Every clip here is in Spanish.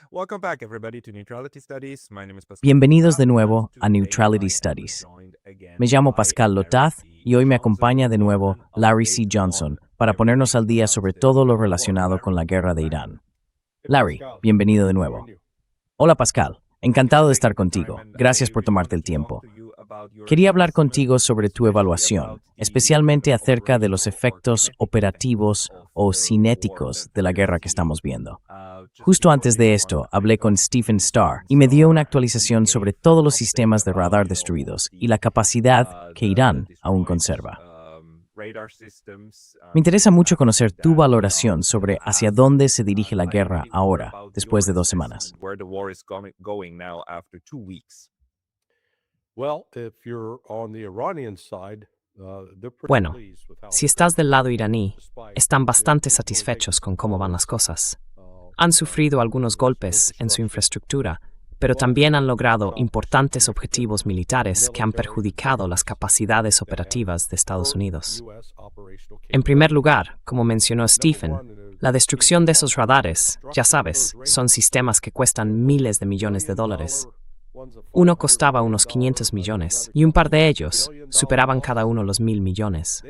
Welcome back, everybody, to Neutrality Studies. My name is Pascal. Bienvenidos de nuevo a Neutrality Studies. Me llamo Pascal Lotaz y hoy me acompaña de nuevo Larry C. Johnson para ponernos al día sobre todo lo relacionado con la guerra de Irán. Larry, bienvenido de nuevo. Hola Pascal, encantado de estar contigo. Gracias por tomarte el tiempo. Quería hablar contigo sobre tu evaluación, especialmente acerca de los efectos operativos o cinéticos de la guerra que estamos viendo. Justo antes de esto, hablé con Stephen Starr y me dio una actualización sobre todos los sistemas de radar destruidos y la capacidad que Irán aún conserva. Me interesa mucho conocer tu valoración sobre hacia dónde se dirige la guerra ahora, después de 2 semanas. Bueno, si estás del lado iraní, están bastante satisfechos con cómo van las cosas. Han sufrido algunos golpes en su infraestructura, pero también han logrado importantes objetivos militares que han perjudicado las capacidades operativas de Estados Unidos. En primer lugar, como mencionó Stephen, la destrucción de esos radares, ya sabes, son sistemas que cuestan miles de millones de dólares. Uno costaba unos 500 millones y un par de ellos superaban cada uno los 1.000 millones.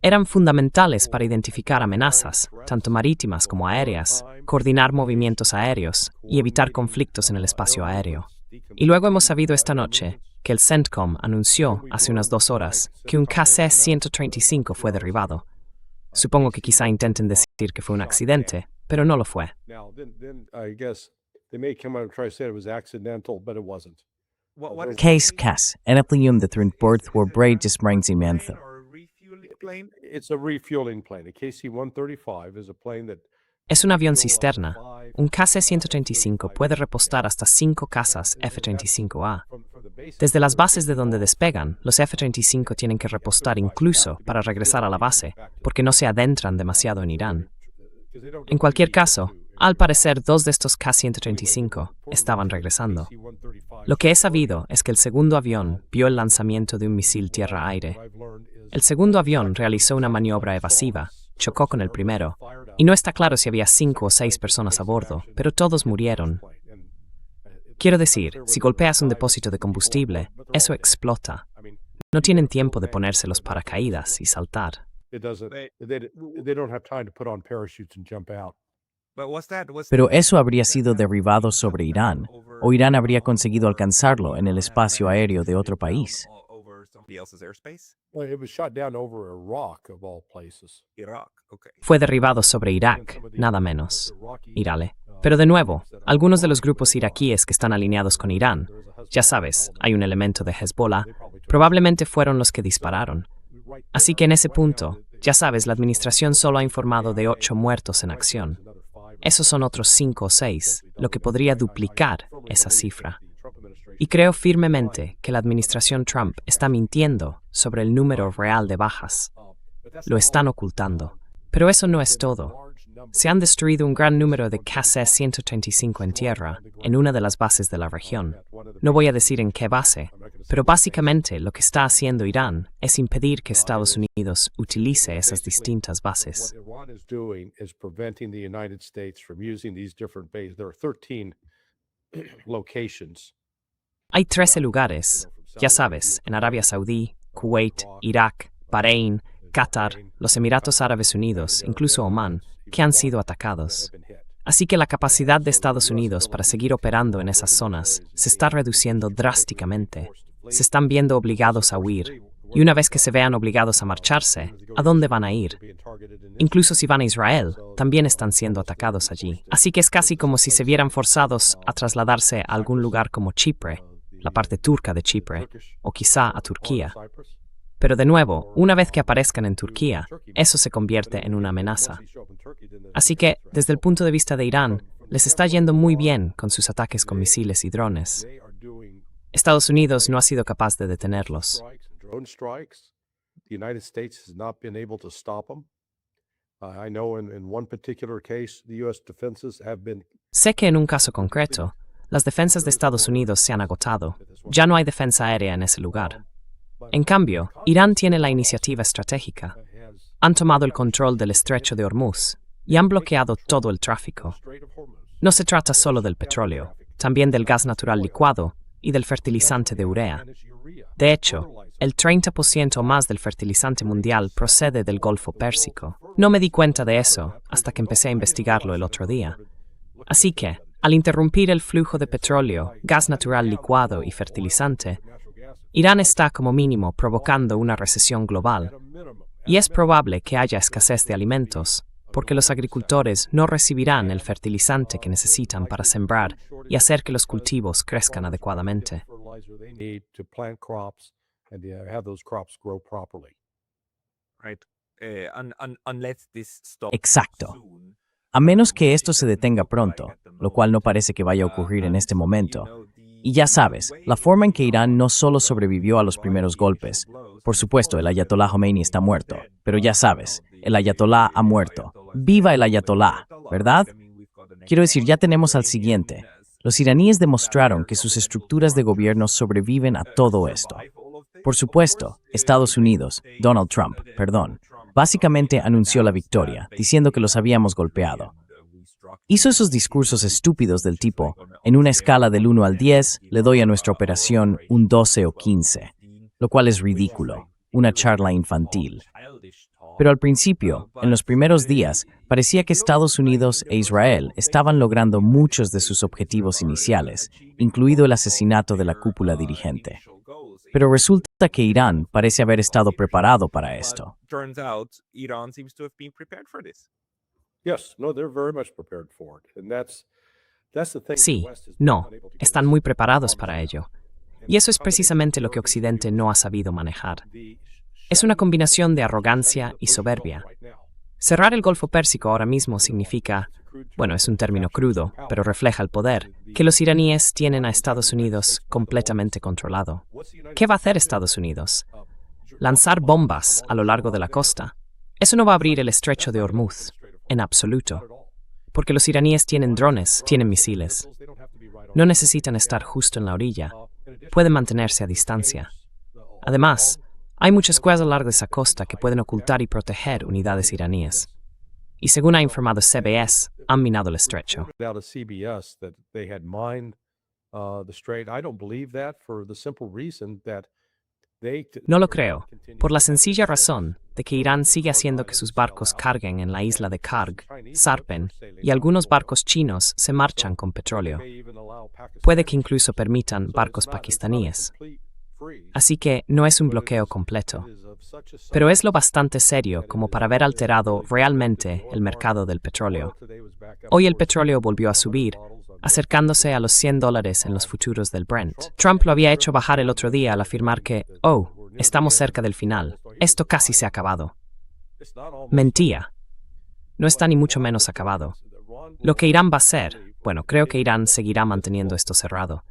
Eran fundamentales para identificar amenazas, tanto marítimas como aéreas, coordinar movimientos aéreos y evitar conflictos en el espacio aéreo. Y luego hemos sabido esta noche que el CENTCOM anunció hace unas 2 horas que un KC-135 fue derribado. Supongo que quizá intenten decir que fue un accidente, pero no lo fue. Case Cass, en aplium de Thrun Borth war braid disbrains imantha. Es un avión cisterna. Un KC-135 puede repostar hasta 5 cazas F-35A. Desde las bases de donde despegan, los F-35 tienen que repostar incluso para regresar a la base, porque no se adentran demasiado en Irán. En cualquier caso, al parecer 2 de estos K-135 estaban regresando. Lo que he sabido es que el segundo avión vio el lanzamiento de un misil tierra-aire. El segundo avión realizó una maniobra evasiva, chocó con el primero, y no está claro si había 5 o 6 personas a bordo, pero todos murieron. Quiero decir, si golpeas un depósito de combustible, eso explota. No tienen tiempo de ponerse los paracaídas y saltar. Pero eso habría sido derribado sobre Irán, o Irán habría conseguido alcanzarlo en el espacio aéreo de otro país. Fue derribado sobre Irak, nada menos. Irale. Pero de nuevo, algunos de los grupos iraquíes que están alineados con Irán, ya sabes, hay un elemento de Hezbollah, probablemente fueron los que dispararon. Así que en ese punto, ya sabes, la administración solo ha informado de 8 muertos en acción. Esos son otros 5 o 6, lo que podría duplicar esa cifra. Y creo firmemente que la administración Trump está mintiendo sobre el número real de bajas. Lo están ocultando. Pero eso no es todo. Se han destruido un gran número de KC-135 en tierra, en una de las bases de la región. No voy a decir en qué base, pero básicamente lo que está haciendo Irán es impedir que Estados Unidos utilice esas distintas bases. Hay 13 lugares, ya sabes, en Arabia Saudí, Kuwait, Irak, Bahrein, Qatar, los Emiratos Árabes Unidos, incluso Omán, que han sido atacados. Así que la capacidad de Estados Unidos para seguir operando en esas zonas se está reduciendo drásticamente. Se están viendo obligados a huir. Y una vez que se vean obligados a marcharse, ¿a dónde van a ir? Incluso si van a Israel, también están siendo atacados allí. Así que es casi como si se vieran forzados a trasladarse a algún lugar como Chipre, la parte turca de Chipre, o quizá a Turquía. Pero de nuevo, una vez que aparezcan en Turquía, eso se convierte en una amenaza. Así que, desde el punto de vista de Irán, les está yendo muy bien con sus ataques con misiles y drones. Estados Unidos no ha sido capaz de detenerlos. Sé que en un caso concreto, las defensas de Estados Unidos se han agotado. Ya no hay defensa aérea en ese lugar. En cambio, Irán tiene la iniciativa estratégica. Han tomado el control del estrecho de Hormuz y han bloqueado todo el tráfico. No se trata solo del petróleo, también del gas natural licuado y del fertilizante de urea. De hecho, el 30% o más del fertilizante mundial procede del Golfo Pérsico. No me di cuenta de eso hasta que empecé a investigarlo el otro día. Así que, al interrumpir el flujo de petróleo, gas natural licuado y fertilizante, Irán está como mínimo provocando una recesión global. Y es probable que haya escasez de alimentos, porque los agricultores no recibirán el fertilizante que necesitan para sembrar y hacer que los cultivos crezcan adecuadamente. Exacto. A menos que esto se detenga pronto, lo cual no parece que vaya a ocurrir en este momento. Y ya sabes, la forma en que Irán no solo sobrevivió a los primeros golpes. Por supuesto, el Ayatolá Khomeini está muerto, pero ya sabes, el Ayatolá ha muerto. ¡Viva el Ayatolá! ¿Verdad? Quiero decir, ya tenemos al siguiente. Los iraníes demostraron que sus estructuras de gobierno sobreviven a todo esto. Por supuesto, Estados Unidos, Donald Trump, básicamente anunció la victoria, diciendo que los habíamos golpeado. Hizo esos discursos estúpidos del tipo, en una escala del 1 al 10, le doy a nuestra operación un 12 o 15, lo cual es ridículo, una charla infantil. Pero al principio, en los primeros días, parecía que Estados Unidos e Israel estaban logrando muchos de sus objetivos iniciales, incluido el asesinato de la cúpula dirigente. Pero resulta que Irán parece haber estado preparado para esto. Sí, no, están muy preparados para ello. Y eso es precisamente lo que Occidente no ha sabido manejar. Es una combinación de arrogancia y soberbia. Cerrar el Golfo Pérsico ahora mismo significa, bueno, es un término crudo, pero refleja el poder, que los iraníes tienen a Estados Unidos completamente controlado. ¿Qué va a hacer Estados Unidos? ¿Lanzar bombas a lo largo de la costa? Eso no va a abrir el estrecho de Hormuz, en absoluto. Porque los iraníes tienen drones, tienen misiles. No necesitan estar justo en la orilla. Pueden mantenerse a distancia. Además, hay muchas cuevas a lo largo de esa costa que pueden ocultar y proteger unidades iraníes. Y según ha informado CBS, han minado el estrecho. No lo creo, por la sencilla razón de que Irán sigue haciendo que sus barcos carguen en la isla de Karg, zarpen, y algunos barcos chinos se marchan con petróleo. Puede que incluso permitan barcos pakistaníes. Así que no es un bloqueo completo. Pero es lo bastante serio como para haber alterado realmente el mercado del petróleo. Hoy el petróleo volvió a subir, acercándose a los $100 en los futuros del Brent. Trump lo había hecho bajar el otro día al afirmar que, estamos cerca del final, esto casi se ha acabado. Mentía. No está ni mucho menos acabado. Lo que Irán va a hacer, bueno, creo que Irán seguirá manteniendo esto cerrado.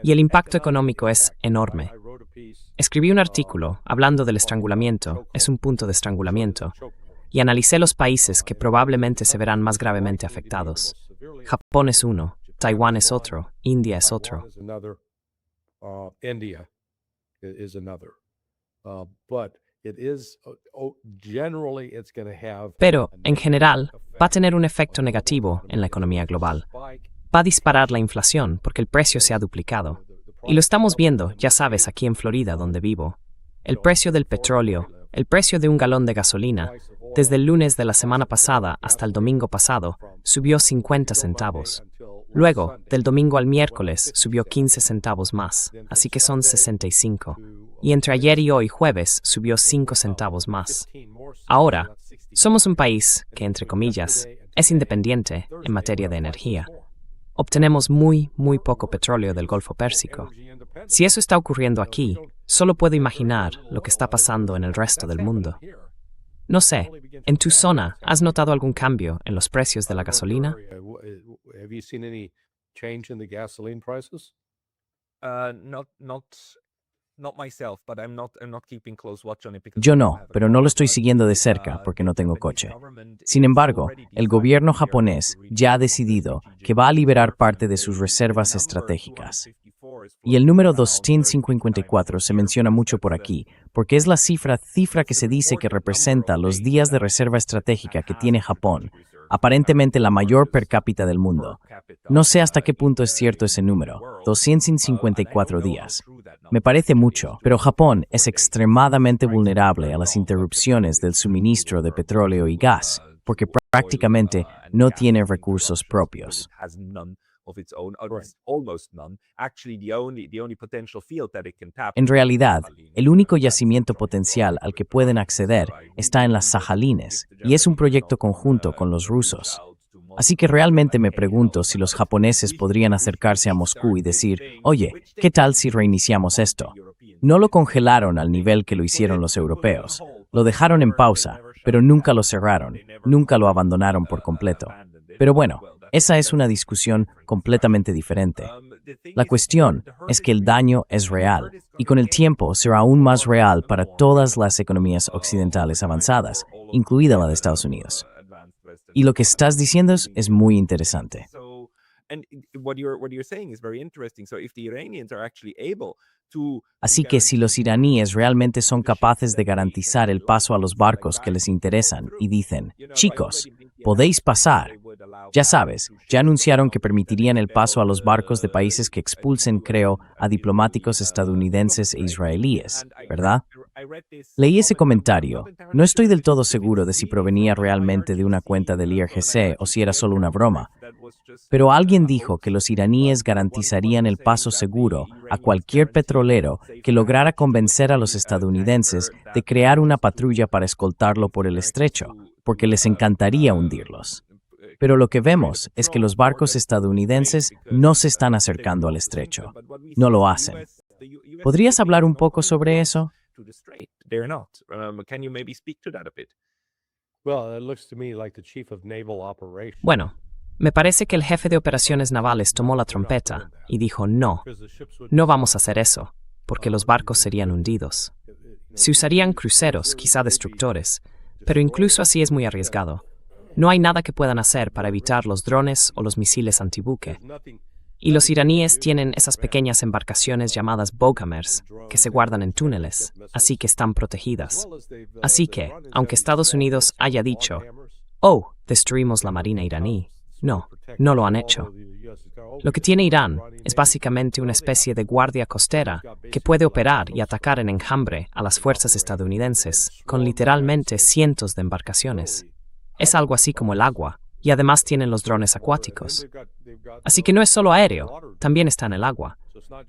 Y el impacto económico es enorme. Escribí un artículo hablando del estrangulamiento, es un punto de estrangulamiento, y analicé los países que probablemente se verán más gravemente afectados. Japón es uno, Taiwán es otro, India es otro. Pero, en general, va a tener un efecto negativo en la economía global. Va a disparar la inflación porque el precio se ha duplicado. Y lo estamos viendo, ya sabes, aquí en Florida, donde vivo. El precio del petróleo, el precio de un galón de gasolina, desde el lunes de la semana pasada hasta el domingo pasado, subió 50 centavos. Luego, del domingo al miércoles, subió 15 centavos más, así que son 65. Y entre ayer y hoy, jueves, subió 5 centavos más. Ahora, somos un país que, entre comillas, es independiente en materia de energía. Obtenemos muy poco petróleo del Golfo Pérsico. Si eso está ocurriendo aquí, solo puedo imaginar lo que está pasando en el resto del mundo. No sé, ¿en tu zona has notado algún cambio en los precios de la gasolina? Yo no, pero no lo estoy siguiendo de cerca porque no tengo coche. Sin embargo, el gobierno japonés ya ha decidido que va a liberar parte de sus reservas estratégicas. Y el número 254 se menciona mucho por aquí, porque es la cifra que se dice que representa los días de reserva estratégica que tiene Japón, aparentemente la mayor per cápita del mundo. No sé hasta qué punto es cierto ese número, 254 días. Me parece mucho, pero Japón es extremadamente vulnerable a las interrupciones del suministro de petróleo y gas, porque prácticamente no tiene recursos propios. En realidad, el único yacimiento potencial al que pueden acceder está en las Sajalines, y es un proyecto conjunto con los rusos. Así que realmente me pregunto si los japoneses podrían acercarse a Moscú y decir, oye, ¿qué tal si reiniciamos esto? No lo congelaron al nivel que lo hicieron los europeos. Lo dejaron en pausa, pero nunca lo cerraron, nunca lo abandonaron por completo. Pero bueno, esa es una discusión completamente diferente. La cuestión es que el daño es real, y con el tiempo será aún más real para todas las economías occidentales avanzadas, incluida la de Estados Unidos. Y lo que estás diciendo es muy interesante. Así que si los iraníes realmente son capaces de garantizar el paso a los barcos que les interesan y dicen, chicos, podéis pasar. Ya sabes, ya anunciaron que permitirían el paso a los barcos de países que expulsen, creo, a diplomáticos estadounidenses e israelíes, ¿verdad? Leí ese comentario. No estoy del todo seguro de si provenía realmente de una cuenta del IRGC o si era solo una broma. Pero alguien dijo que los iraníes garantizarían el paso seguro a cualquier petrolero que lograra convencer a los estadounidenses de crear una patrulla para escoltarlo por el estrecho, porque les encantaría hundirlos. Pero lo que vemos es que los barcos estadounidenses no se están acercando al estrecho. No lo hacen. ¿Podrías hablar un poco sobre eso? Bueno, me parece que el jefe de operaciones navales tomó la trompeta y dijo no vamos a hacer eso, porque los barcos serían hundidos. Se usarían cruceros, quizá destructores, pero incluso así es muy arriesgado. No hay nada que puedan hacer para evitar los drones o los misiles antibuque. Y los iraníes tienen esas pequeñas embarcaciones llamadas bogamers, que se guardan en túneles, así que están protegidas. Así que, aunque Estados Unidos haya dicho, oh, destruimos la marina iraní, no lo han hecho. Lo que tiene Irán es básicamente una especie de guardia costera que puede operar y atacar en enjambre a las fuerzas estadounidenses, con literalmente cientos de embarcaciones. Es algo así como el agua, y además tienen los drones acuáticos. Así que no es solo aéreo, también está en el agua.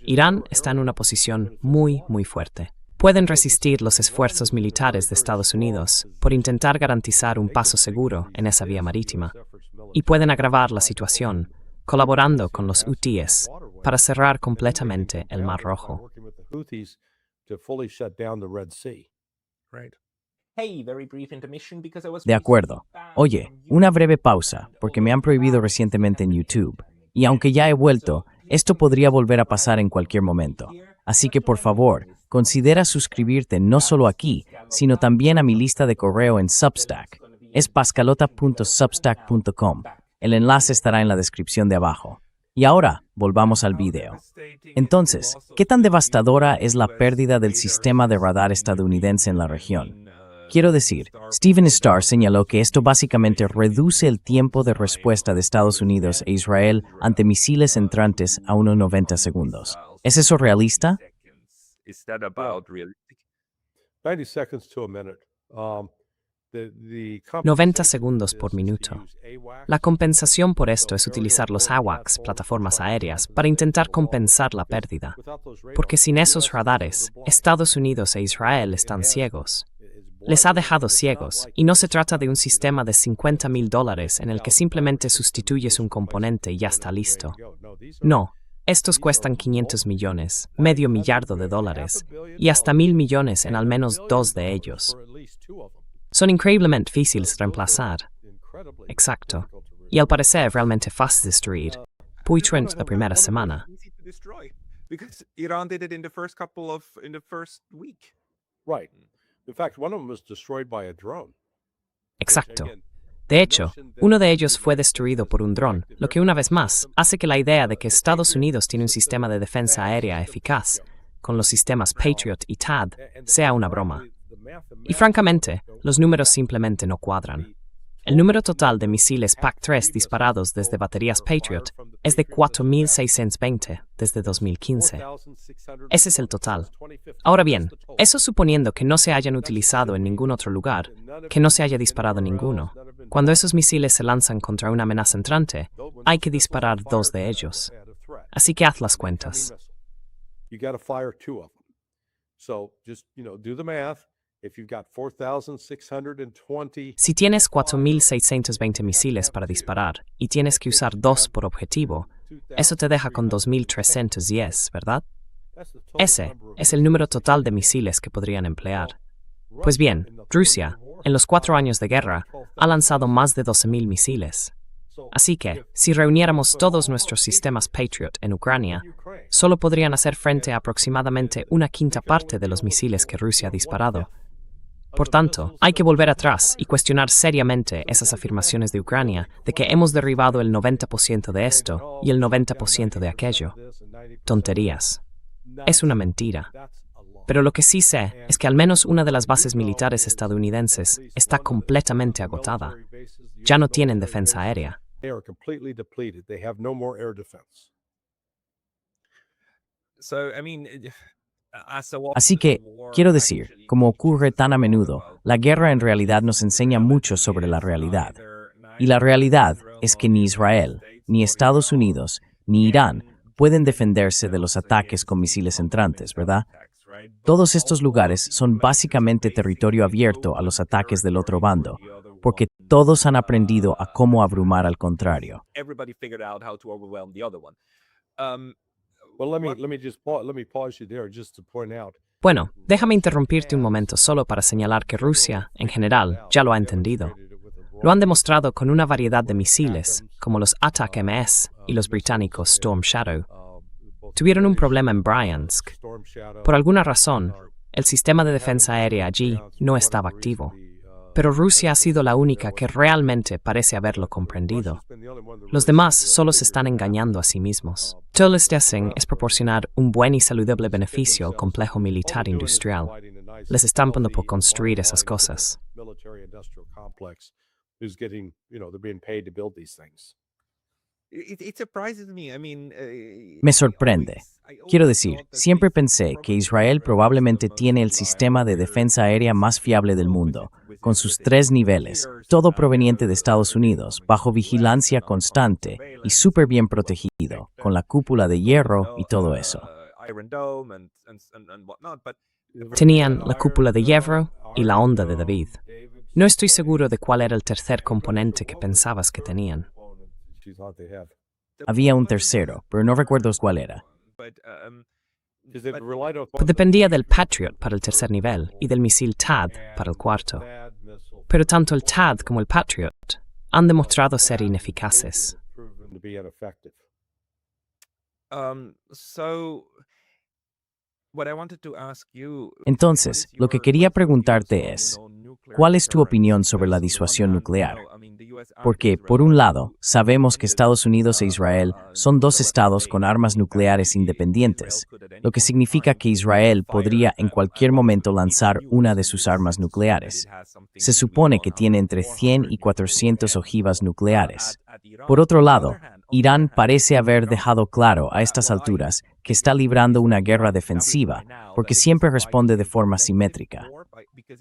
Irán está en una posición muy fuerte. Pueden resistir los esfuerzos militares de Estados Unidos por intentar garantizar un paso seguro en esa vía marítima, y pueden agravar la situación colaborando con los hutíes para cerrar completamente el Mar Rojo. De acuerdo. Oye, una breve pausa, porque me han prohibido recientemente en YouTube. Y aunque ya he vuelto, esto podría volver a pasar en cualquier momento. Así que por favor, considera suscribirte no solo aquí, sino también a mi lista de correo en Substack. Es pascalota.substack.com. El enlace estará en la descripción de abajo. Y ahora, volvamos al video. Entonces, ¿qué tan devastadora es la pérdida del sistema de radar estadounidense en la región? Quiero decir, Stephen Starr señaló que esto básicamente reduce el tiempo de respuesta de Estados Unidos e Israel ante misiles entrantes a unos 90 segundos. ¿Es eso realista? 90 segundos por minuto. La compensación por esto es utilizar los AWACS, plataformas aéreas, para intentar compensar la pérdida. Porque sin esos radares, Estados Unidos e Israel están ciegos. Les ha dejado ciegos, y no se trata de un sistema de $50,000 en el que simplemente sustituyes un componente y ya está listo. No, estos cuestan 500 millones, $500 millardos, y hasta 1,000 millones en al menos 2 de ellos. Son increíblemente difíciles de reemplazar. Exacto. Y al parecer realmente fácil de destruir. Pues durante la primera semana. Exacto. De hecho, uno de ellos fue destruido por un dron, lo que una vez más hace que la idea de que Estados Unidos tiene un sistema de defensa aérea eficaz, con los sistemas Patriot y THAAD, sea una broma. Y francamente, los números simplemente no cuadran. El número total de misiles PAC-3 disparados desde baterías Patriot es de 4.620 desde 2015. Ese es el total. Ahora bien, eso suponiendo que no se hayan utilizado en ningún otro lugar, que no se haya disparado ninguno. Cuando esos misiles se lanzan contra una amenaza entrante, hay que disparar 2 de ellos. Así que haz las cuentas. You got to fire 2 of them. So just, do the math. If you've got 4,620. Si tienes 4.620 misiles para disparar y tienes que usar 2 por objetivo, eso te deja con 2.310, ¿verdad? Ese es el número total de misiles que podrían emplear. Pues bien, Rusia, en los 4 años de guerra, ha lanzado más de 12.000 misiles. Así que, si reuniéramos todos nuestros sistemas Patriot en Ucrania, solo podrían hacer frente a aproximadamente 1/5 parte de los misiles que Rusia ha disparado. Por tanto, hay que volver atrás y cuestionar seriamente esas afirmaciones de Ucrania de que hemos derribado el 90% de esto y el 90% de aquello. Tonterías. Es una mentira. Pero lo que sí sé es que al menos una de las bases militares estadounidenses está completamente agotada. Ya no tienen defensa aérea. They are completely depleted. They have no more air defense. Así que, quiero decir, como ocurre tan a menudo, la guerra en realidad nos enseña mucho sobre la realidad. Y la realidad es que ni Israel, ni Estados Unidos, ni Irán pueden defenderse de los ataques con misiles entrantes, ¿verdad? Todos estos lugares son básicamente territorio abierto a los ataques del otro bando, porque todos han aprendido a cómo abrumar al contrario. Well, let me pause you there just to point out. Bueno, déjame interrumpirte un momento solo para señalar que Rusia, en general, ya lo ha entendido. Lo han demostrado con una variedad de misiles, como los Attack-MS y los británicos Storm Shadow. Tuvieron un problema en Bryansk. Por alguna razón, el sistema de defensa aérea allí no estaba activo. Pero Rusia ha sido la única que realmente parece haberlo comprendido. Los demás solo se están engañando a sí mismos. Todo lo que hacen es proporcionar un buen y saludable beneficio al complejo militar industrial. Les están pagando por construir esas cosas. Me sorprende. Quiero decir, siempre pensé que Israel probablemente tiene el sistema de defensa aérea más fiable del mundo, con sus 3 niveles, todo proveniente de Estados Unidos, bajo vigilancia constante y súper bien protegido, con la cúpula de hierro y todo eso. Tenían la cúpula de hierro y la onda de David. No estoy seguro de cuál era el tercer componente que pensabas que tenían. Había un tercero, pero no recuerdo cuál era. Pues dependía del Patriot para el tercer nivel y del misil THAAD para el cuarto. Pero tanto el THAAD como el Patriot han demostrado ser ineficaces. Entonces, lo que quería preguntarte es, ¿cuál es tu opinión sobre la disuasión nuclear? Porque, por un lado, sabemos que Estados Unidos e Israel son 2 estados con armas nucleares independientes, lo que significa que Israel podría en cualquier momento lanzar una de sus armas nucleares. Se supone que tiene entre 100 y 400 ojivas nucleares. Por otro lado, Irán parece haber dejado claro a estas alturas que está librando una guerra defensiva, porque siempre responde de forma simétrica.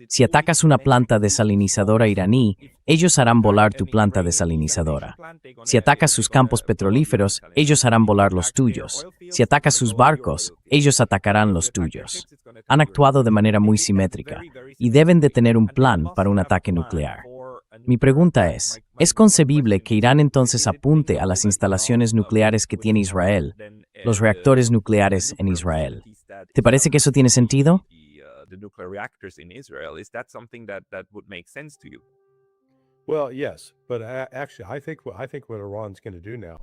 Si atacas una planta desalinizadora iraní, ellos harán volar tu planta desalinizadora. Si atacas sus campos petrolíferos, ellos harán volar los tuyos. Si atacas sus barcos, ellos atacarán los tuyos. Han actuado de manera muy simétrica, y deben de tener un plan para un ataque nuclear. Mi pregunta ¿es concebible que Irán entonces apunte a las instalaciones nucleares que tiene Israel, los reactores nucleares en Israel? ¿Te parece que eso tiene sentido?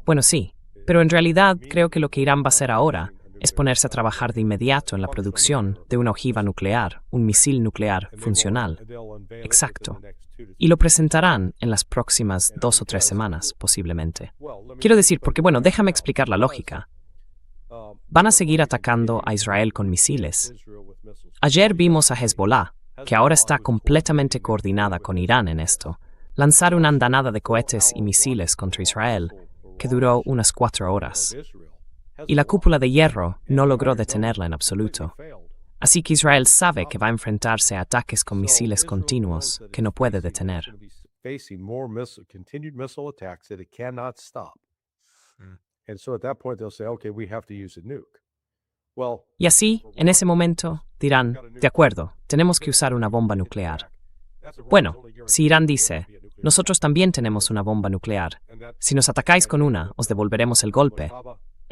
Bueno, sí, pero en realidad creo que lo que Irán va a hacer ahora es ponerse a trabajar de inmediato en la producción de una ojiva nuclear, un misil nuclear funcional. Exacto. Y lo presentarán en las próximas 2 o 3 semanas, posiblemente. Quiero decir, porque bueno, déjame explicar la lógica. Van a seguir atacando a Israel con misiles. Ayer vimos a Hezbollah, que ahora está completamente coordinada con Irán en esto, lanzar una andanada de cohetes y misiles contra Israel, que duró unas 4 horas. Y la cúpula de hierro no logró detenerla en absoluto. Así que Israel sabe que va a enfrentarse a ataques con misiles continuos que no puede detener. Facing more continued missile attacks that it cannot stop. Mm. And so at that point they'll say, okay, we have to use a nuke. Well, Y así, en ese momento, dirán, de acuerdo, tenemos que usar una bomba nuclear. Bueno, si Irán dice, nosotros también tenemos una bomba nuclear, si nos atacáis con una, os devolveremos el golpe.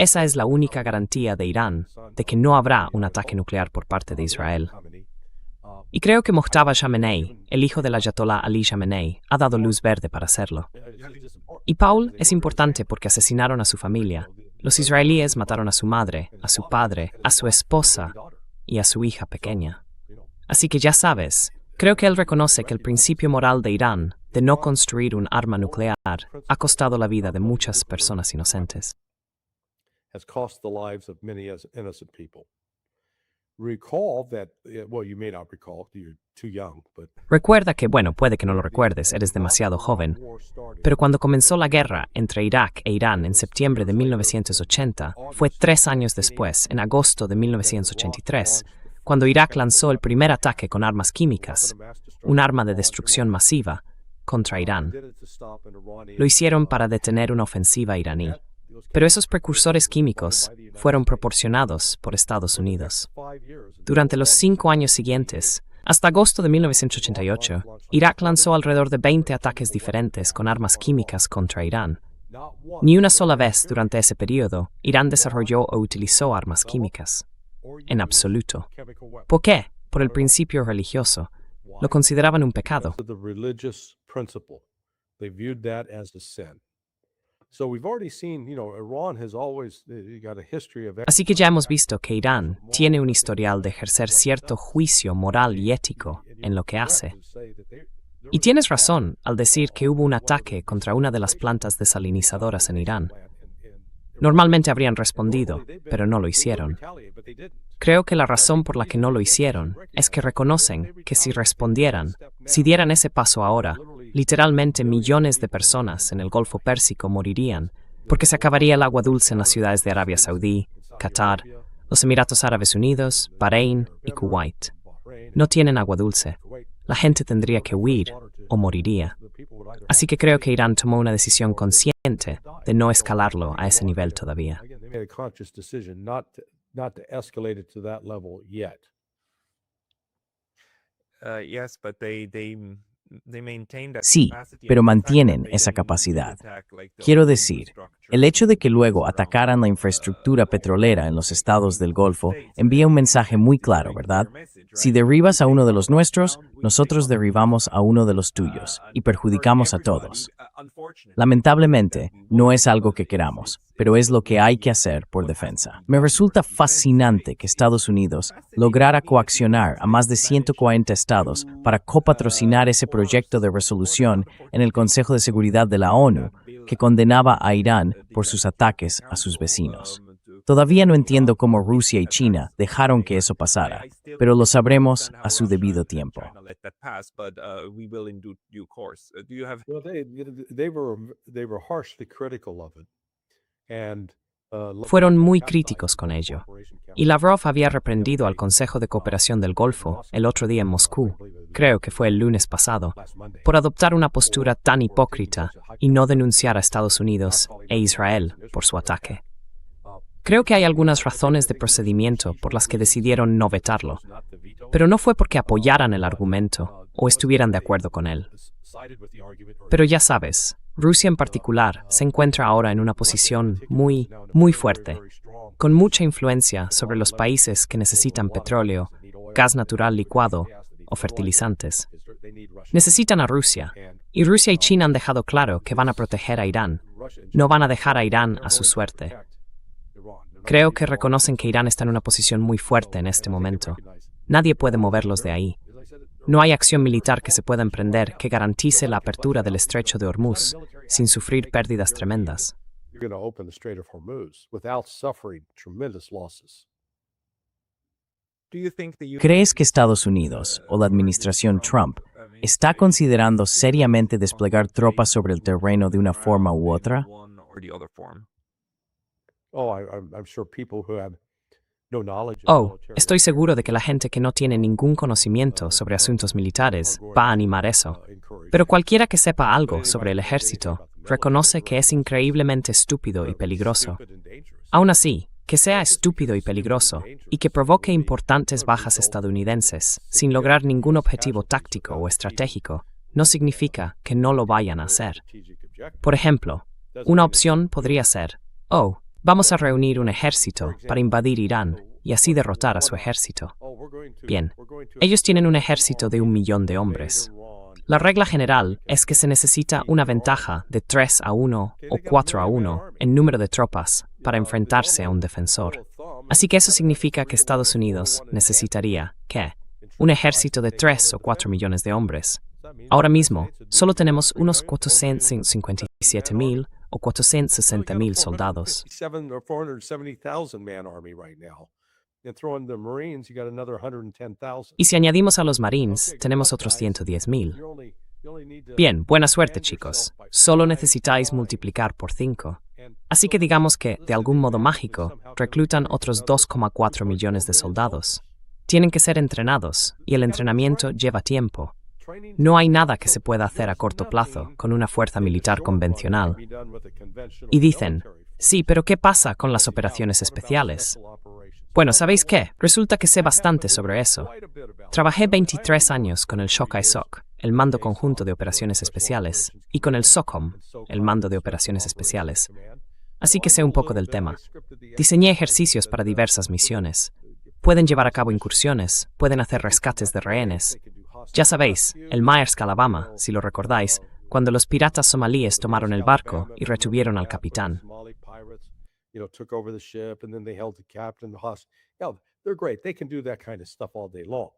Esa es la única garantía de Irán de que no habrá un ataque nuclear por parte de Israel. Y creo que Mojtaba Khamenei, el hijo del Ayatollah Ali Khamenei, ha dado luz verde para hacerlo. Y Paul es importante porque asesinaron a su familia. Los israelíes mataron a su madre, a su padre, a su esposa y a su hija pequeña. Así que ya sabes, creo que él reconoce que el principio moral de Irán de no construir un arma nuclear ha costado la vida de muchas personas inocentes. has cost the lives of many innocent people. Recall that, well, you may not recall, you're too young, but Recuerda que, bueno, puede que no lo recuerdes, eres demasiado joven, pero cuando comenzó la guerra entre Irak e Irán en septiembre de 1980, fue 3 años después, en agosto de 1983, cuando Irak lanzó el primer ataque con armas químicas, un arma de destrucción masiva, contra Irán. Lo hicieron para detener una ofensiva iraní. Pero esos precursores químicos fueron proporcionados por Estados Unidos. Durante los 5 años siguientes, hasta agosto de 1988, Irak lanzó alrededor de 20 ataques diferentes con armas químicas contra Irán. Ni una sola vez durante ese periodo, Irán desarrolló o utilizó armas químicas. En absoluto. ¿Por qué? Por el principio religioso. Lo consideraban un pecado. the religious principle. They viewed that as a sin. So we've already seen, Iran has always got a history of Así que ya hemos visto que Irán tiene un historial de ejercer cierto juicio moral y ético en lo que hace. Y tienes razón al decir que hubo un ataque contra una de las plantas desalinizadoras en Irán. Normalmente habrían respondido, pero no lo hicieron. Creo que la razón por la que no lo hicieron es que reconocen que si respondieran, si dieran ese paso ahora, literalmente millones de personas en el Golfo Pérsico morirían, porque se acabaría el agua dulce en las ciudades de Arabia Saudí, Qatar, los Emiratos Árabes Unidos, Bahrein y Kuwait. No tienen agua dulce. La gente tendría que huir o moriría. Así que creo que Irán tomó una decisión consciente de no escalarlo a ese nivel todavía. They made a conscious decision not to escalate it to that level yet. Yes, but they maintain that Sí, capacity pero and the fact mantienen that they esa didn't capacidad. attack, like, the Quiero oil decir, infrastructure el hecho de que luego atacaran la infraestructura petrolera en los estados del Golfo envía un mensaje muy claro, ¿verdad? Si derribas a uno de los nuestros, nosotros derribamos a uno de los tuyos y perjudicamos a todos. Lamentablemente, no es algo que queramos, pero es lo que hay que hacer por defensa. Me resulta fascinante que Estados Unidos lograra coaccionar a más de 140 estados para copatrocinar ese proyecto de resolución en el Consejo de Seguridad de la ONU que condenaba a Irán por sus ataques a sus vecinos. Todavía no entiendo cómo Rusia y China dejaron que eso pasara, pero lo sabremos a su debido tiempo. Well, they were harshly critical of it. And Fueron muy críticos con ello. Y Lavrov había reprendido al Consejo de Cooperación del Golfo el otro día en Moscú, creo que fue el lunes pasado, por adoptar una postura tan hipócrita y no denunciar a Estados Unidos e Israel por su ataque. Creo que hay algunas razones de procedimiento por las que decidieron no vetarlo, pero no fue porque apoyaran el argumento o estuvieran de acuerdo con él. Pero ya sabes, Rusia en particular se encuentra ahora en una posición muy fuerte, con mucha influencia sobre los países que necesitan petróleo, gas natural licuado o fertilizantes. Necesitan a Rusia, y Rusia y China han dejado claro que van a proteger a Irán. No van a dejar a Irán a su suerte. Creo que reconocen que Irán está en una posición muy fuerte en este momento. Nadie puede moverlos de ahí. No hay acción militar que se pueda emprender que garantice la apertura del estrecho de Hormuz sin sufrir pérdidas tremendas. you're going to open the Strait of Hormuz without suffering tremendous losses. ¿Crees que Estados Unidos o la administración Trump ¿está considerando seriamente desplegar tropas sobre el terreno de una forma u otra? I'm sure people who have no knowledge of Oh, military estoy seguro de que la gente que no tiene ningún conocimiento sobre asuntos militares va a animar eso. Pero cualquiera que sepa algo sobre el ejército reconoce que es increíblemente estúpido y peligroso. Aún así, que sea estúpido y peligroso y que provoque importantes bajas estadounidenses sin lograr ningún objetivo táctico o estratégico, no significa que no lo vayan a hacer. Por ejemplo, una opción podría ser, vamos a reunir un ejército para invadir Irán y así derrotar a su ejército. Bien, ellos tienen un ejército de 1 millón de hombres. La regla general es que se necesita una ventaja de 3-1 o 4-1 en número de tropas para enfrentarse a un defensor. Así que eso significa que Estados Unidos necesitaría, ¿qué? Un ejército de 3 o 4 millones de hombres. Ahora mismo, solo tenemos unos 457,000 o 460,000 soldados. 470,000 man army right now. And throw in the Marines, you got another 110,000. Y si añadimos a los Marines, tenemos otros 110,000. Bien, buena suerte, chicos. Solo necesitáis multiplicar por 5. Así que digamos que, de algún modo mágico, reclutan otros 2,4 millones de soldados. Tienen que ser entrenados, y el entrenamiento lleva tiempo. No hay nada que se pueda hacer a corto plazo con una fuerza militar convencional. Y dicen, sí, pero ¿qué pasa con las operaciones especiales? Bueno, ¿sabéis qué? Resulta que sé bastante sobre eso. Trabajé 23 años con el Shokai SOC, el Mando Conjunto de Operaciones Especiales, y con el SOCOM, el Mando de Operaciones Especiales. Así que sé un poco del tema. Diseñé ejercicios para diversas misiones. Pueden llevar a cabo incursiones, pueden hacer rescates de rehenes. Ya sabéis, el Maersk Alabama, si lo recordáis, cuando los piratas somalíes tomaron el barco y retuvieron al capitán. Took over the ship and then they held the captain, the hostage. Yeah, they're great. They can do that kind of stuff all day long.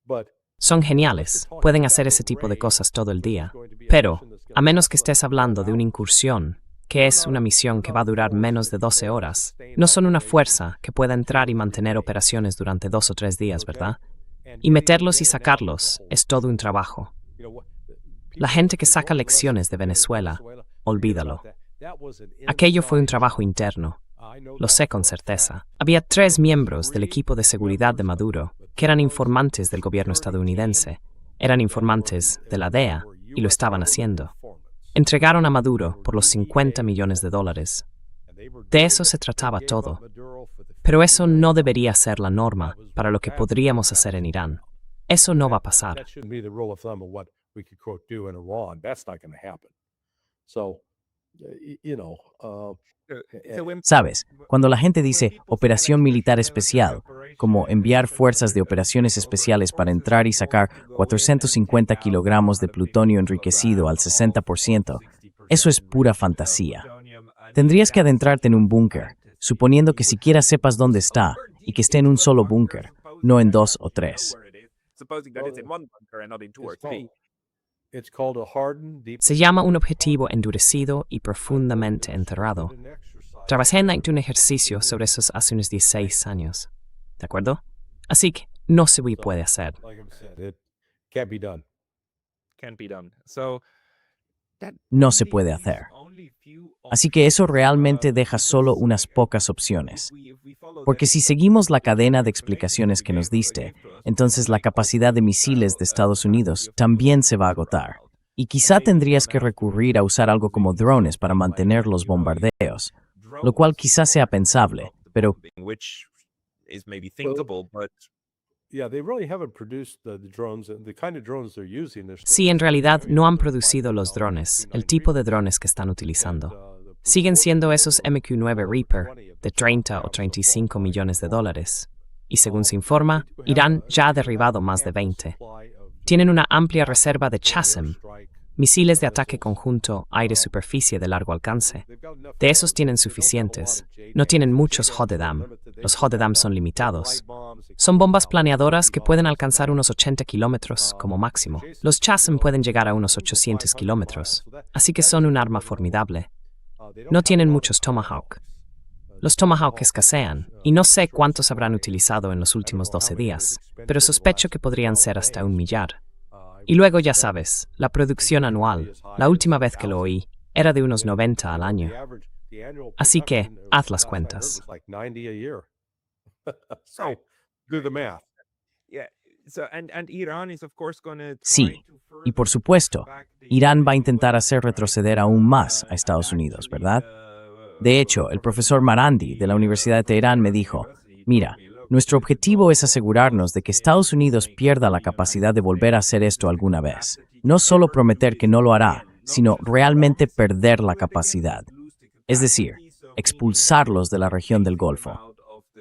But son geniales, pueden hacer ese tipo de cosas todo el día. Pero, a menos que estés hablando de una incursión, que es una misión que va a durar menos de 12 horas, no son una fuerza que pueda entrar y mantener operaciones durante 2 o 3 días, ¿verdad? Y meterlos y sacarlos es todo un trabajo. La gente que saca lecciones de Venezuela, olvídalo. Aquello fue un trabajo interno. Lo sé con certeza. Había 3 miembros del equipo de seguridad de Maduro que eran informantes del gobierno estadounidense. Eran informantes de la DEA y lo estaban haciendo. Entregaron a Maduro por los $50 millones. De eso se trataba todo. Pero eso no debería ser la norma para lo que podríamos hacer en Irán. Eso no va a pasar. Sabes, cuando la gente dice operación militar especial, como enviar fuerzas de operaciones especiales para entrar y sacar 450 kilogramos de plutonio enriquecido al 60%, eso es pura fantasía. Tendrías que adentrarte en un búnker, suponiendo que siquiera sepas dónde está y que esté en un solo búnker, no en 2 o 3. Se llama un objetivo endurecido y profundamente enterrado. Trabajé en un ejercicio sobre eso hace unos 16 años. ¿De acuerdo? Así que no se puede hacer. No se puede hacer. Así que eso realmente deja solo unas pocas opciones. Porque si seguimos la cadena de explicaciones que nos diste, entonces la capacidad de misiles de Estados Unidos también se va a agotar. Y quizá tendrías que recurrir a usar algo como drones para mantener los bombardeos, lo cual quizá sea pensable, pero sí, en realidad no han producido los drones, el tipo de drones que están utilizando. Siguen siendo esos MQ-9 Reaper de 30 o 35 millones de dólares. Y según se informa, Irán ya ha derribado más de 20. Tienen una amplia reserva de CHASM, misiles de ataque conjunto aire-superficie de largo alcance. De esos tienen suficientes. No tienen muchos HODEDAM. Los HODEDAM son limitados. Son bombas planeadoras que pueden alcanzar unos 80 kilómetros como máximo. Los CHASM pueden llegar a unos 800 kilómetros. Así que son un arma formidable. No tienen muchos Tomahawk. Los Tomahawk escasean, y no sé cuántos habrán utilizado en los últimos 12 días, pero sospecho que podrían ser hasta 1 millar. Y luego ya sabes, la producción anual, la última vez que lo oí, era de unos 90 al año. Así que, haz las cuentas. So, Do the math. yeah. So, and Iran is of course going to Sí, y por supuesto, Irán va a intentar hacer retroceder aún más a Estados Unidos, ¿verdad? De hecho, el profesor Marandi de la Universidad de Teherán me dijo, mira, nuestro objetivo es asegurarnos de que Estados Unidos pierda la capacidad de volver a hacer esto alguna vez. No solo prometer que no lo hará, sino realmente perder la capacidad. Es decir, expulsarlos de la región del Golfo.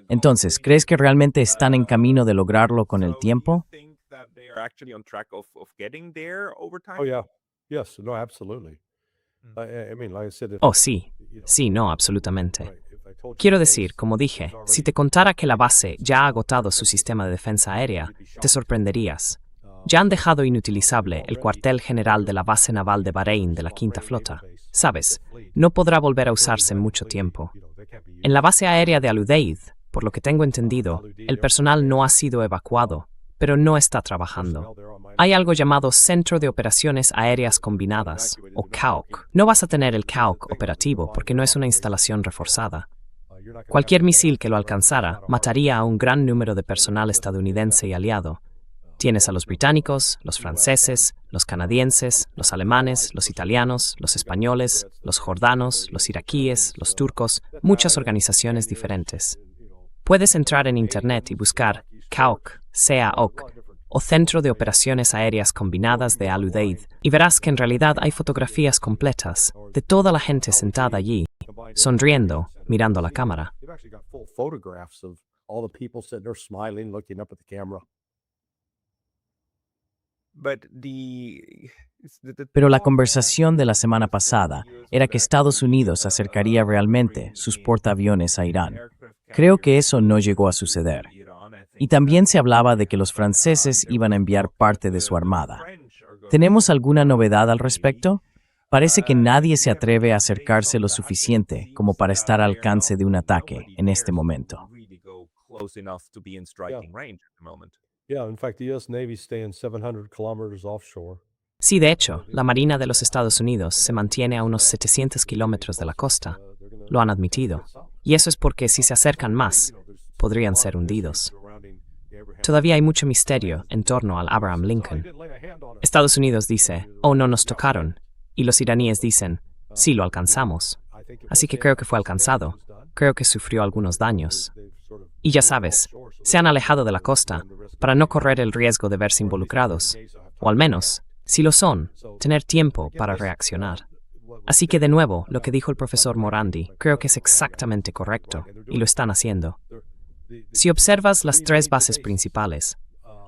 Entonces, ¿crees que realmente están en camino de lograrlo con el tiempo? Oh, yeah. Yes. No, absolutely. I mean, like I said, Oh, sí. Sí, no, absolutamente. Quiero decir, como dije, si te contara que la base ya ha agotado su sistema de defensa aérea, te sorprenderías. Ya han dejado inutilizable el cuartel general de la base naval de Bahrein de la Quinta Flota. Sabes, no podrá volver a usarse en mucho tiempo. En la base aérea de Al-Udeid, por lo que tengo entendido, el personal no ha sido evacuado, pero no está trabajando. Hay algo llamado Centro de Operaciones Aéreas Combinadas, o CAOC. No vas a tener el CAOC operativo porque no es una instalación reforzada. Cualquier misil que lo alcanzara mataría a un gran número de personal estadounidense y aliado. Tienes a los británicos, los franceses, los canadienses, los alemanes, los italianos, los españoles, los jordanos, los iraquíes, los turcos, muchas organizaciones diferentes. Puedes entrar en Internet y buscar CAOC, CAOC, o Centro de Operaciones Aéreas Combinadas de Al-Udeid, y verás que en realidad hay fotografías completas de toda la gente sentada allí, sonriendo, mirando a la cámara. They've actually got full photographs of all the people sitting there smiling, looking up at the camera. But the Pero la conversación de la semana pasada era que Estados Unidos acercaría realmente sus portaaviones a Irán. Creo que eso no llegó a suceder. Y también se hablaba de que los franceses iban a enviar parte de su armada. ¿Tenemos alguna novedad al respecto? Parece que nadie se atreve a acercarse lo suficiente como para estar al alcance de un ataque en este momento. Yeah, in fact, the U.S. Navy is staying 700 kilometers offshore. Sí, de hecho, la Marina de los Estados Unidos se mantiene a unos 700 kilómetros de la costa. Lo han admitido. Y eso es porque si se acercan más, podrían ser hundidos. Todavía hay mucho misterio en torno al Abraham Lincoln. Estados Unidos dice, oh, no nos tocaron. Y los iraníes dicen, sí, lo alcanzamos. Así que creo que fue alcanzado. Creo que sufrió algunos daños. Y ya sabes, se han alejado de la costa para no correr el riesgo de verse involucrados, o al menos, si lo son, tener tiempo para reaccionar. Así que de nuevo, lo que dijo el profesor Morandi, creo que es exactamente correcto, y lo están haciendo. Si observas las tres bases principales,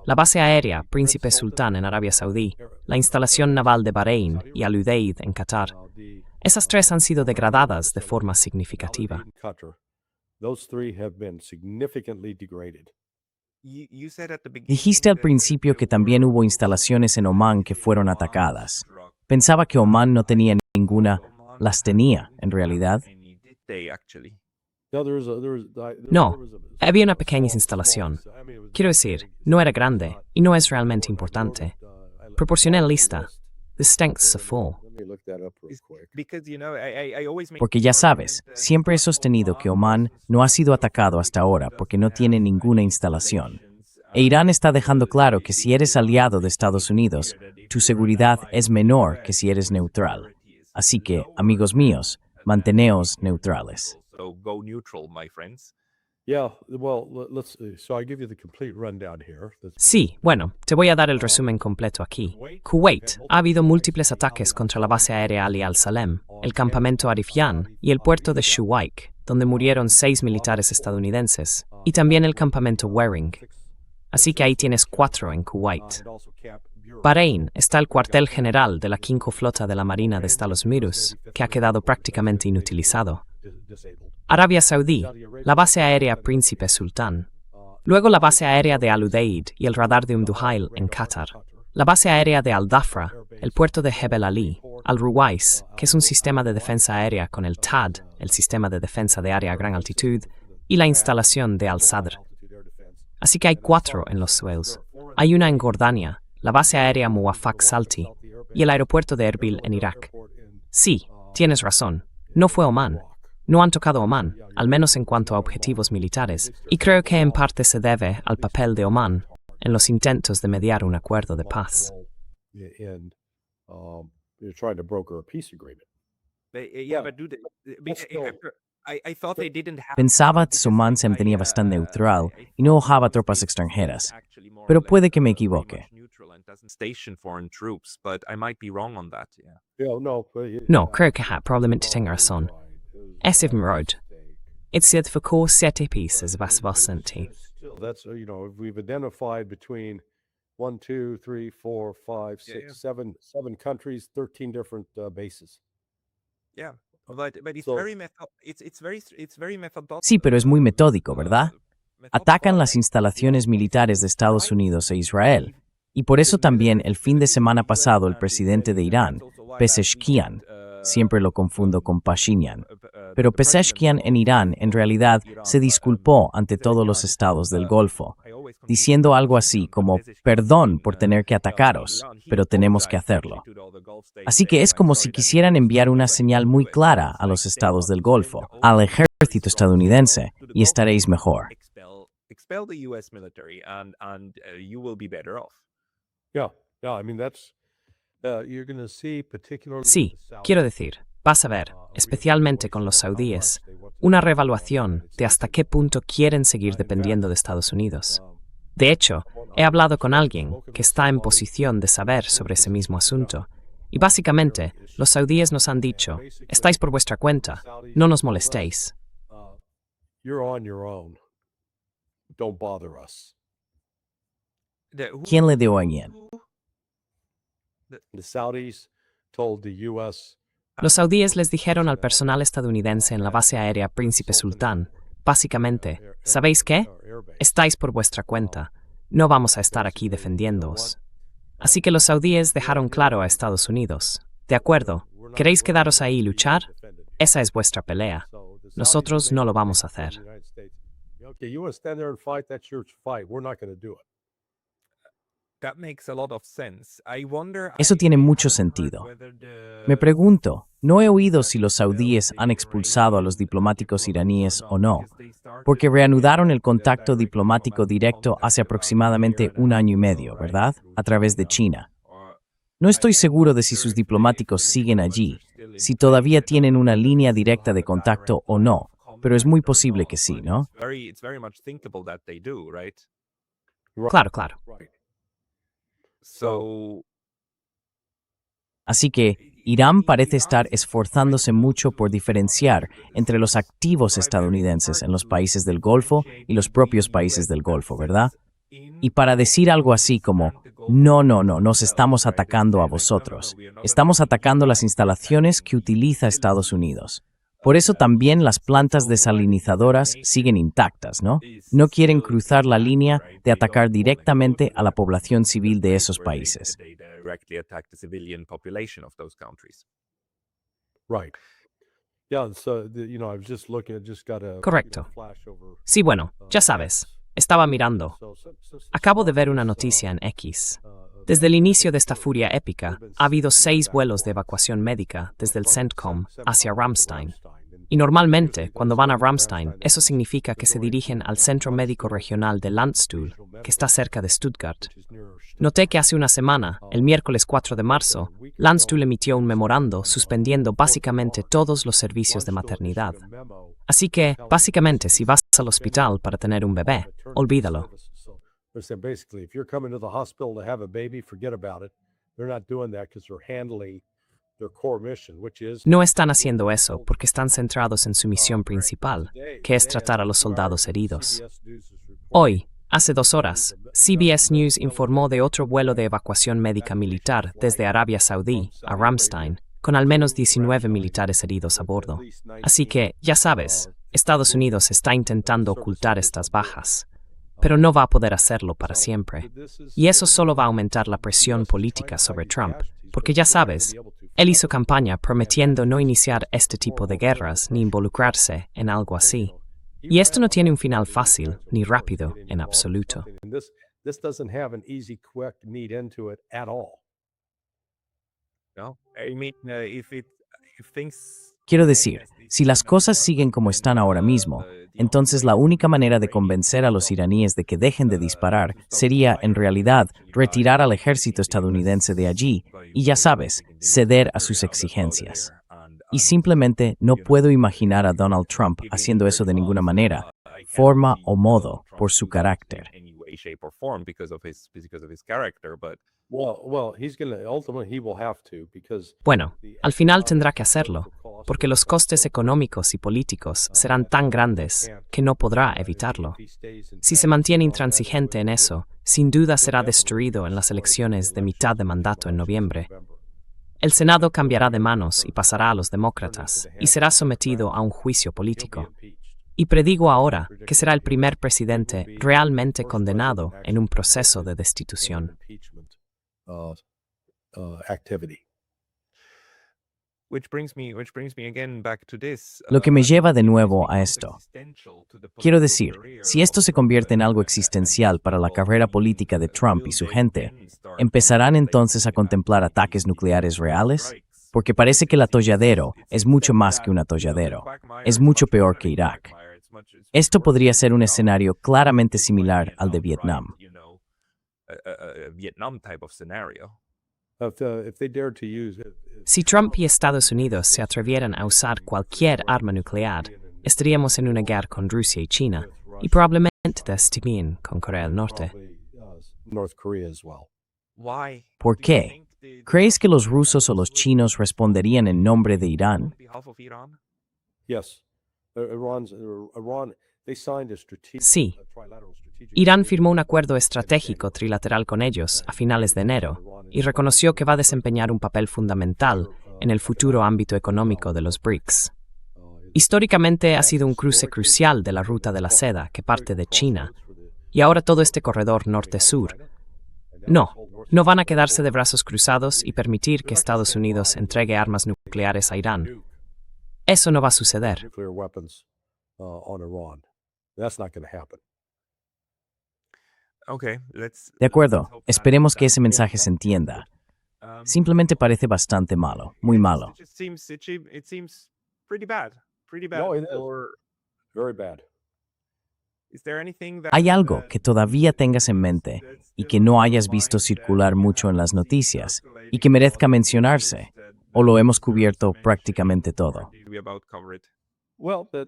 la base aérea Príncipe Sultán en Arabia Saudí, la instalación naval de Bahrein y Al-Udeid en Qatar, esas tres han sido degradadas de forma significativa. Those three have been significantly degraded. Dijiste al principio que también hubo instalaciones en Omán que fueron atacadas. Pensaba que Omán no tenía ninguna. ¿Las tenía, en realidad? No, había una pequeña instalación. Quiero decir, no era grande y no es realmente importante. Proporcioné la lista. The stinks are full. Porque ya sabes, siempre he sostenido que Omán no ha sido atacado hasta ahora porque no tiene ninguna instalación. E Irán está dejando claro que si eres aliado de Estados Unidos, tu seguridad es menor que si eres neutral. Así que, amigos míos, manteneos neutrales. Yeah, well, let's see. So I give you the complete rundown here. Sí, bueno, te voy a dar el resumen completo aquí. Kuwait, ha habido múltiples ataques contra la base aérea Ali al-Salem, el campamento Arifjan y el puerto de Shuwaik, donde murieron 6 militares estadounidenses, y también el campamento Waring. Así que ahí tienes 4 en Kuwait. Bahrein está el cuartel general de la Quinta Flota de la Marina de Estados Unidos, que ha quedado prácticamente inutilizado. Arabia Saudí, la base aérea Príncipe Sultán. Luego la base aérea de Al-Udeid y el radar de Duhail en Qatar. La base aérea de Al-Dhafra, el puerto de Jebel Ali, Al-Ruwais, que es un sistema de defensa aérea con el TAD, el sistema de defensa de área a gran altitud, y la instalación de Al-Sadr. Así que hay 4 en los Suez. Hay una en Jordania, la base aérea Muwafaq Salti y el aeropuerto de Erbil en Irak. Sí, tienes razón, no fue Omán. No han tocado Omán, al menos en cuanto a objetivos militares, y creo que en parte se debe al papel de Omán en los intentos de mediar un acuerdo de paz. Pensaba que Oman se mantenía bastante neutral y no arrojaba tropas extranjeras, pero puede que me equivoque. No, creo que probablemente tenga razón. Es Road. It's identificó 7 pieces bastante. That's, we've identified between 1, 2, 3, 4, 5, 6, 7 countries, 13 different bases. Yeah, but it's very methodological. Sí, pero es muy metódico, ¿verdad? Atacan las instalaciones militares de Estados Unidos e Israel. Y por eso también el fin de semana pasado el presidente de Irán, Pezeshkian, siempre lo confundo con Pashinyan, pero Pezeshkian en Irán en realidad se disculpó ante todos los estados del Golfo, diciendo algo así como, perdón por tener que atacaros, pero tenemos que hacerlo. Así que es como si quisieran enviar una señal muy clara a los estados del Golfo, al ejército estadounidense, y estaréis mejor. Expel the US military and you will be better off. Sí, quiero decir, vas a ver, especialmente con los saudíes, una reevaluación de hasta qué punto quieren seguir dependiendo de Estados Unidos. De hecho, he hablado con alguien que está en posición de saber sobre ese mismo asunto, y básicamente, los saudíes nos han dicho, estáis por vuestra cuenta, no nos molestéis. ¿Quién le dio a quién? Los saudíes les dijeron al personal estadounidense en la base aérea Príncipe Sultán, básicamente, ¿sabéis qué? Estáis por vuestra cuenta, no vamos a estar aquí defendiéndoos. Así que los saudíes dejaron claro a Estados Unidos, de acuerdo, ¿queréis quedaros ahí y luchar? Esa es vuestra pelea. Nosotros no lo vamos a hacer. Eso tiene mucho sentido. Me pregunto, no he oído si los saudíes han expulsado a los diplomáticos iraníes o no, porque reanudaron el contacto diplomático directo hace aproximadamente 1 año y medio, ¿verdad? A través de China. No estoy seguro de si sus diplomáticos siguen allí, si todavía tienen una línea directa de contacto o no, pero es muy posible que sí, ¿no? Claro. Así que Irán parece estar esforzándose mucho por diferenciar entre los activos estadounidenses en los países del Golfo y los propios países del Golfo, ¿verdad? Y para decir algo así como, no, nos estamos atacando a vosotros, estamos atacando las instalaciones que utiliza Estados Unidos. Por eso también las plantas desalinizadoras siguen intactas, ¿no? No quieren cruzar la línea de atacar directamente a la población civil de esos países. Correcto. Sí, bueno, ya sabes, estaba mirando. Acabo de ver una noticia en X. Desde el inicio de esta furia épica, ha habido 6 vuelos de evacuación médica desde el CENTCOM hacia Ramstein. Y normalmente, cuando van a Ramstein, eso significa que se dirigen al Centro Médico Regional de Landstuhl, que está cerca de Stuttgart. Noté que hace una semana, el miércoles 4 de marzo, Landstuhl emitió un memorando suspendiendo básicamente todos los servicios de maternidad. Así que, básicamente, si vas al hospital para tener un bebé, olvídalo. No están haciendo eso porque están centrados en su misión principal, que es tratar a los soldados heridos. Hoy, hace 2 horas, CBS News informó de otro vuelo de evacuación médica militar desde Arabia Saudí a Ramstein, con al menos 19 militares heridos a bordo. Así que, ya sabes, Estados Unidos está intentando ocultar estas bajas, pero no va a poder hacerlo para siempre. Y eso solo va a aumentar la presión política sobre Trump, porque ya sabes, él hizo campaña prometiendo no iniciar este tipo de guerras ni involucrarse en algo así. Y esto no tiene un final fácil ni rápido en absoluto. This doesn't have an easy, quick, neat end to it at all. No, I mean, if things Quiero decir, si las cosas siguen como están ahora mismo, entonces la única manera de convencer a los iraníes de que dejen de disparar sería, en realidad, retirar al ejército estadounidense de allí y, ya sabes, ceder a sus exigencias. Y simplemente no puedo imaginar a Donald Trump haciendo eso de ninguna manera, forma o modo, por su carácter. Well, he's going to ultimately he will have to because Bueno, al final tendrá que hacerlo, porque los costes económicos y políticos serán tan grandes que no podrá evitarlo. Si se mantiene intransigente en eso, sin duda será destruido en las elecciones de mitad de mandato en noviembre. El Senado cambiará de manos y pasará a los demócratas, y será sometido a un juicio político. Y predigo ahora que será el primer presidente realmente condenado en un proceso de destitución. Activity. Lo que me lleva de nuevo a esto. Quiero decir, si esto se convierte en algo existencial para la carrera política de Trump y su gente, ¿empezarán entonces a contemplar ataques nucleares reales? Porque parece que el atolladero es mucho más que un atolladero. Es mucho peor que Irak. Esto podría ser un escenario claramente similar al de Vietnam. If they dare to use Si Trump y Estados Unidos se atrevieran a usar cualquier arma nuclear, estaríamos en una guerra con Rusia y China, y probablemente también con Corea del Norte. North Korea as well. ¿Por qué? ¿Crees que los rusos o los chinos responderían en nombre de Irán? Yes. Iran, they signed a strategic Sí. trilateral strategic Irán firmó un acuerdo estratégico trilateral con ellos a finales de enero y reconoció que va a desempeñar un papel fundamental en el futuro ámbito económico de los BRICS. Históricamente ha sido un cruce crucial de la ruta de la seda que parte de China, y ahora todo este corredor norte-sur. No van a quedarse de brazos cruzados y permitir que Estados Unidos entregue armas nucleares a Irán. Eso no va a suceder. nuclear weapons on Iran. That's not going to happen. De acuerdo, esperemos que ese mensaje se entienda. Simplemente parece bastante malo, muy malo. No, it is very bad. ¿Hay algo que todavía tengas en mente y que no hayas visto circular mucho en las noticias y que merezca mencionarse? ¿O lo hemos cubierto prácticamente todo? Well, that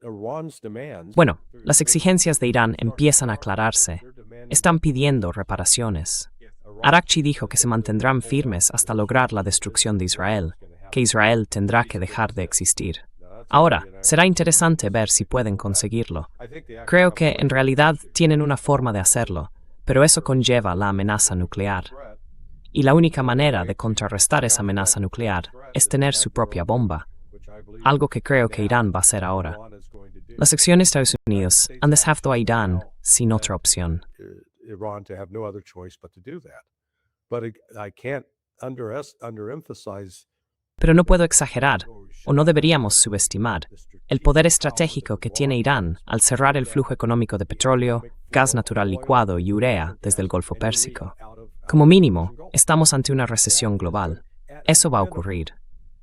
Iran's demands. Bueno, las exigencias de Irán empiezan a aclararse. Están pidiendo reparaciones. Arakchi dijo que se mantendrán firmes hasta lograr la destrucción de Israel, que Israel tendrá que dejar de existir. Ahora, será interesante ver si pueden conseguirlo. Creo que, en realidad, tienen una forma de hacerlo, pero eso conlleva la amenaza nuclear. Y la única manera de contrarrestar esa amenaza nuclear es tener su propia bomba, algo que creo que Irán va a hacer ahora. Las acciones de Estados Unidos han dejado a Irán sin otra opción. Iran to have no other choice but to do that. But I can't underemphasize Pero no puedo exagerar, o no deberíamos subestimar, el poder estratégico que tiene Irán al cerrar el flujo económico de petróleo, gas natural licuado y urea desde el Golfo Pérsico. Como mínimo, estamos ante una recesión global. Eso va a ocurrir.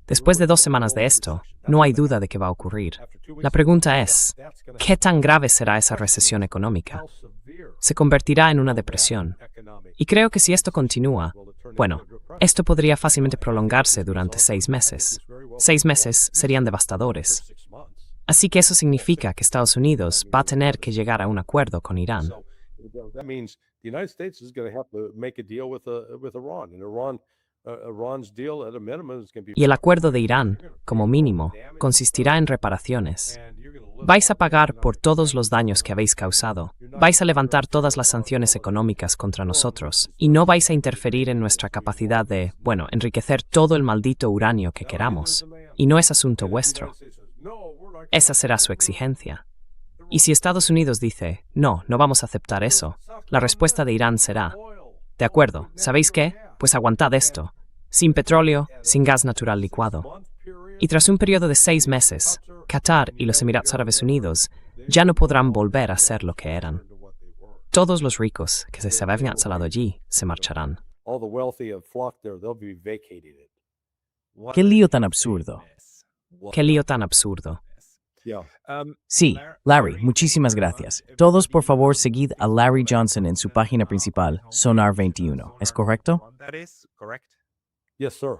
Después de 2 semanas de esto, no hay duda de que va a ocurrir. La pregunta es, ¿qué tan grave será esa recesión económica? Se convertirá en una depresión. Y creo que si esto continúa, bueno, esto podría fácilmente prolongarse durante 6 meses. 6 meses serían devastadores. Así que eso significa que Estados Unidos va a tener que llegar a un acuerdo con Irán. That means the United States is going to have to make a deal with Iran, and Iran's deal at a minimum is going to be. Y el acuerdo de Irán, como mínimo, consistirá en reparaciones. Vais a pagar por todos los daños que habéis causado. Vais a levantar todas las sanciones económicas contra nosotros. Y no vais a interferir en nuestra capacidad de, enriquecer todo el maldito uranio que queramos. Y no es asunto vuestro. Esa será su exigencia. Y si Estados Unidos dice, no vamos a aceptar eso, la respuesta de Irán será, de acuerdo, ¿sabéis qué? Pues aguantad esto. Sin petróleo, sin gas natural licuado. Y tras un periodo de 6 meses, Qatar y los Emiratos Árabes Unidos ya no podrán volver a ser lo que eran. Todos los ricos que se habían instalado allí se marcharán. All the wealthy have flocked there. They'll be vacating it. Qué lío tan absurdo. Qué lío tan absurdo. Yeah. Sí, Larry, muchísimas gracias. Todos, por favor, seguid a Larry Johnson en su página principal, Sonar 21. ¿Es correcto? That is correct. Yes, sir.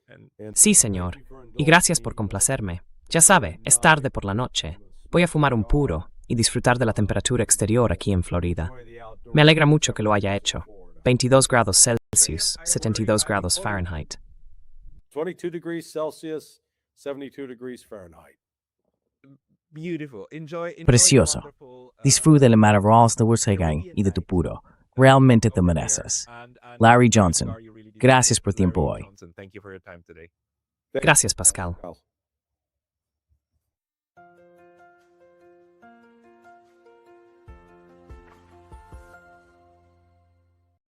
And Sí, señor. Y gracias por complacerme. Ya sabe, es tarde por la noche. Voy a fumar un puro y disfrutar de la temperatura exterior aquí en Florida. Me alegra mucho que lo haya hecho. 22 grados Celsius, 72 grados Fahrenheit. 22 degrees Celsius, 72 degrees Fahrenheit. beautiful. Enjoy Precioso. Disfruta de maravillas de Wurzheim y de tu puro. Realmente te mereces. Larry Johnson, gracias por tiempo hoy. Gracias, Pascal.